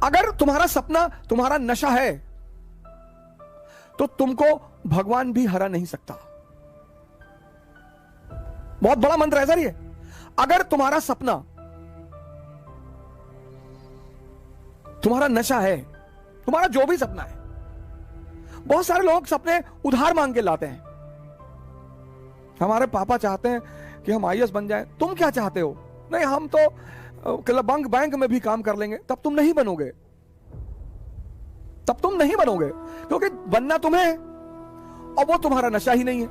अगर तुम्हारा सपना तुम्हारा नशा है तो तुमको भगवान भी हरा नहीं सकता। बहुत बड़ा मंत्र है सर ये। अगर तुम्हारा सपना तुम्हारा नशा है, तुम्हारा जो भी सपना है, बहुत सारे लोग सपने उधार मांग के लाते हैं। हमारे पापा चाहते हैं कि हम आईएएस बन जाएं, तुम क्या चाहते हो? नहीं, हम तो बैंक में भी काम कर लेंगे। तब तुम नहीं बनोगे, तब तुम नहीं बनोगे, क्योंकि बनना तुम्हें है और वो तुम्हारा नशा ही नहीं है।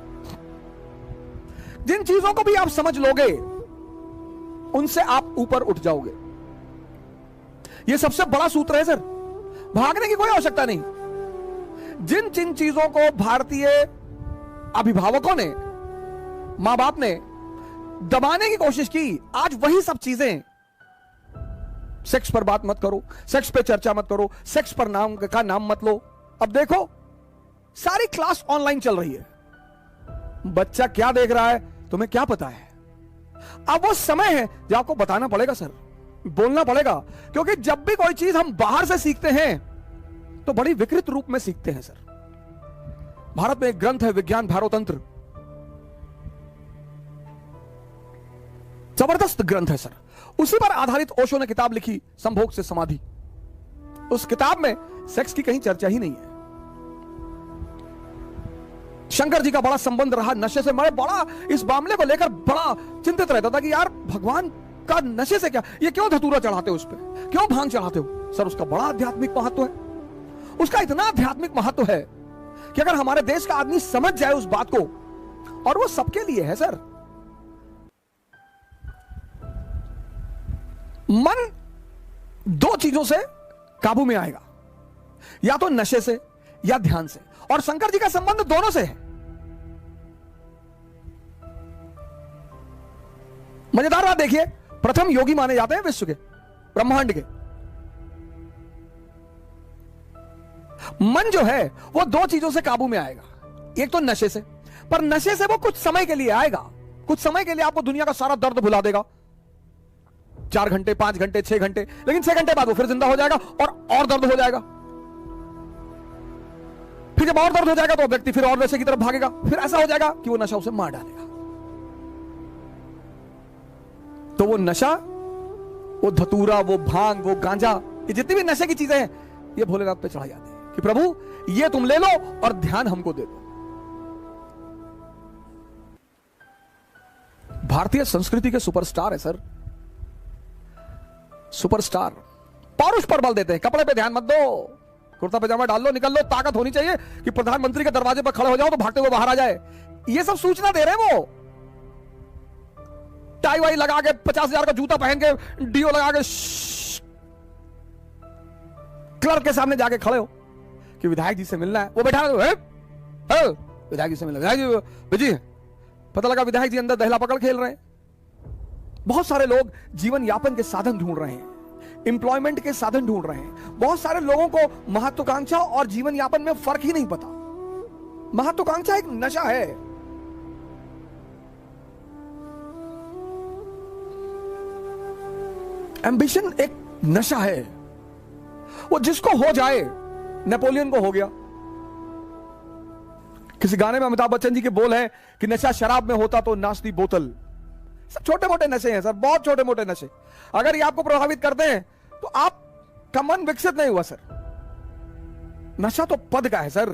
जिन चीजों को भी आप समझ लोगे उनसे आप ऊपर उठ जाओगे। यह सबसे बड़ा सूत्र है सर, भागने की कोई आवश्यकता नहीं। जिन जिन चीजों को भारतीय अभिभावकों ने, मां बाप ने दबाने की कोशिश की, आज वही सब चीजें, सेक्स पर बात मत करो, सेक्स पे चर्चा मत करो, सेक्स पर नाम का नाम मत लो। अब देखो सारी क्लास ऑनलाइन चल रही है, बच्चा क्या देख रहा है तुम्हें क्या पता है? अब वो समय है जो आपको बताना पड़ेगा सर, बोलना पड़ेगा, क्योंकि जब भी कोई चीज हम बाहर से सीखते हैं तो बड़ी विकृत रूप में सीखते हैं सर। भारत में एक ग्रंथ है विज्ञान भारोतंत्र, जबरदस्त ग्रंथ है सर। उसी पर आधारित ओशो ने किताब लिखी संभोग से समाधि। उस किताब में सेक्स की कहीं चर्चा ही नहीं है। शंकर जी का बड़ा संबंध रहा नशे से। मैं बड़ा इस मामले को लेकर बड़ा चिंतित रहता था कि यार भगवान का नशे से क्या, ये क्यों धतूरा चढ़ाते हो उस पर, क्यों भांग चढ़ाते हो? सर उसका बड़ा आध्यात्मिक महत्व है, उसका इतना आध्यात्मिक महत्व है कि अगर हमारे देश का आदमी समझ जाए उस बात को, और वो सबके लिए है सर। मन दो चीजों से काबू में आएगा, या तो नशे से या ध्यान से, और शंकर जी का संबंध दोनों से है। मजेदार बात देखिए, प्रथम योगी माने जाते हैं विश्व के, ब्रह्मांड के। मन जो है वो दो चीजों से काबू में आएगा, एक तो नशे से, पर नशे से वो कुछ समय के लिए आएगा, कुछ समय के लिए आपको दुनिया का सारा दर्द भुला देगा, 4 घंटे 5 घंटे 6 घंटे, लेकिन 6 घंटे बाद वो फिर जिंदा हो जाएगा और दर्द हो जाएगा। फिर जब और दर्द हो जाएगा तो व्यक्ति फिर और नशे की तरफ भागेगा, फिर ऐसा हो जाएगा कि वो नशा उसे मार डालेगा। तो वो नशा, वो धतूरा, वो भांग, वो गांजा, ये जितनी भी नशे की चीजें हैं, ये भोलेनाथ पे चढ़ाई जाती है कि प्रभु ये तुम ले लो और ध्यान हमको दे दो। भारतीय संस्कृति के सुपरस्टार है सर, सुपरस्टार। पौरुष पर बल देते हैं, कपड़े पे ध्यान मत दो, कुर्ता पैजामा डाल लो, निकल लो। ताकत होनी चाहिए कि प्रधानमंत्री के दरवाजे पर खड़े हो जाओ तो भागते हुए बाहर आ जाए। ये सब सूचना दे रहे हैं वो। टाई वाई लगा के, 50,000 का जूता पहन के, डीओ लगा के क्लर्क के सामने जाके खड़े हो कि विधायक जी से मिलना है। वो बैठा है, विधायक जी से मिलना, विधायक जी बिजी है। पता लगा विधायक जी अंदर दहला पकड़ खेल रहे हैं। बहुत सारे लोग जीवन यापन के साधन ढूंढ रहे हैं, एम्प्लॉयमेंट के साधन ढूंढ रहे हैं। बहुत सारे लोगों को महत्वाकांक्षा और जीवन यापन में फर्क ही नहीं पता। महत्वाकांक्षा एक नशा है। एम्बिशन एक नशा है, वो जिसको हो जाए। नेपोलियन को हो गया। किसी गाने में अमिताभ बच्चन जी के बोल हैं कि नशा शराब में होता तो नाचती बोतल। सब छोटे मोटे नशे हैं सर, बहुत छोटे मोटे नशे। अगर ये आपको प्रभावित करते हैं तो आपका मन विकसित नहीं हुआ सर। नशा तो पद का है सर।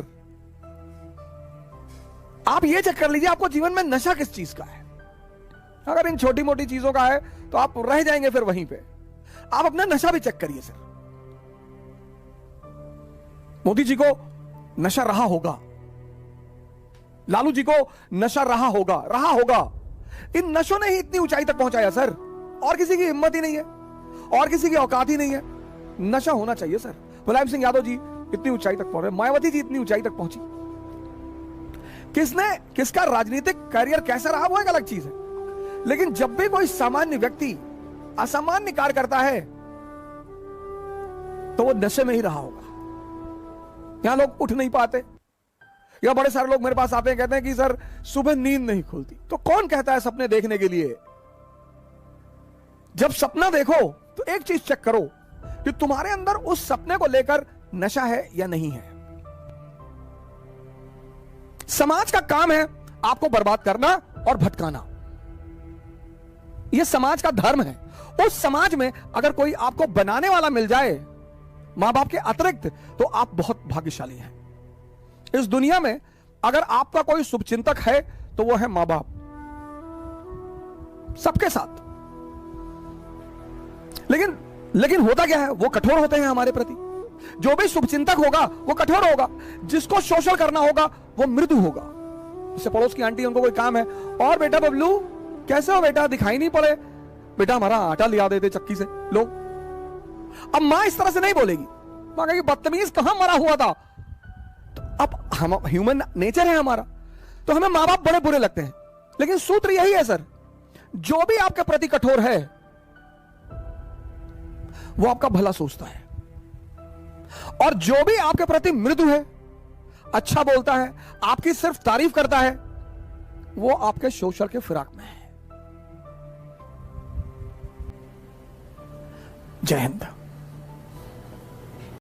आप ये चेक कर लीजिए आपको जीवन में नशा किस चीज का है। अगर इन छोटी मोटी चीजों का है तो आप रह जाएंगे फिर वहीं पे। आप अपना नशा भी चेक करिए सर। मोदी जी को नशा रहा होगा, लालू जी को नशा रहा होगा। इन नशों ने ही इतनी ऊंचाई तक पहुंचाया सर। और किसी की हिम्मत ही नहीं है, और किसी की औकात ही नहीं है। नशा होना चाहिए सर। मुलायम सिंह यादव जी इतनी ऊंचाई तक पहुंचे, मायावती जी इतनी ऊंचाई तक पहुंची। किसका राजनीतिक करियर कैसा रहा वो एक अलग चीज है, लेकिन जब भी कोई सामान्य व्यक्ति असामान्य कार्य करता है तो वो नशे में ही रहा होगा। यहां लोग उठ नहीं पाते, या बड़े सारे लोग मेरे पास आते हैं, कहते हैं कि सर सुबह नींद नहीं खुलती। तो कौन कहता है सपने देखने के लिए? जब सपना देखो तो एक चीज चेक करो कि तुम्हारे अंदर उस सपने को लेकर नशा है या नहीं है। समाज का काम है आपको बर्बाद करना और भटकाना, यह समाज का धर्म है। उस समाज में अगर कोई आपको बनाने वाला मिल जाए मां बाप के अतिरिक्त, तो आप बहुत भाग्यशाली हैं। इस दुनिया में अगर आपका कोई शुभचिंतक है तो वो है मां बाप, सबके साथ। लेकिन होता क्या है, वो कठोर होते हैं हमारे प्रति। जो भी शुभचिंतक होगा वो कठोर होगा, जिसको शोषण करना होगा वो मृदु होगा। जैसे पड़ोस की आंटी, उनको कोई काम है, और बेटा बबलू कैसे हो बेटा, दिखाई नहीं पड़े, बेटा हमारा आटा लिया देते चक्की से लो। अब मां इस तरह से नहीं बोलेगी, मां कहेगी बदतमीज कहां मरा हुआ था। तो अब हम ह्यूमन नेचर है हमारा, तो हमें मां बाप बड़े बुरे लगते हैं। लेकिन सूत्र यही है सर, जो भी आपके प्रति कठोर है वो आपका भला सोचता है, और जो भी आपके प्रति मृदु है, अच्छा बोलता है, आपकी सिर्फ तारीफ करता है, वो आपके शोषण के फिराक में है। जय हिंद।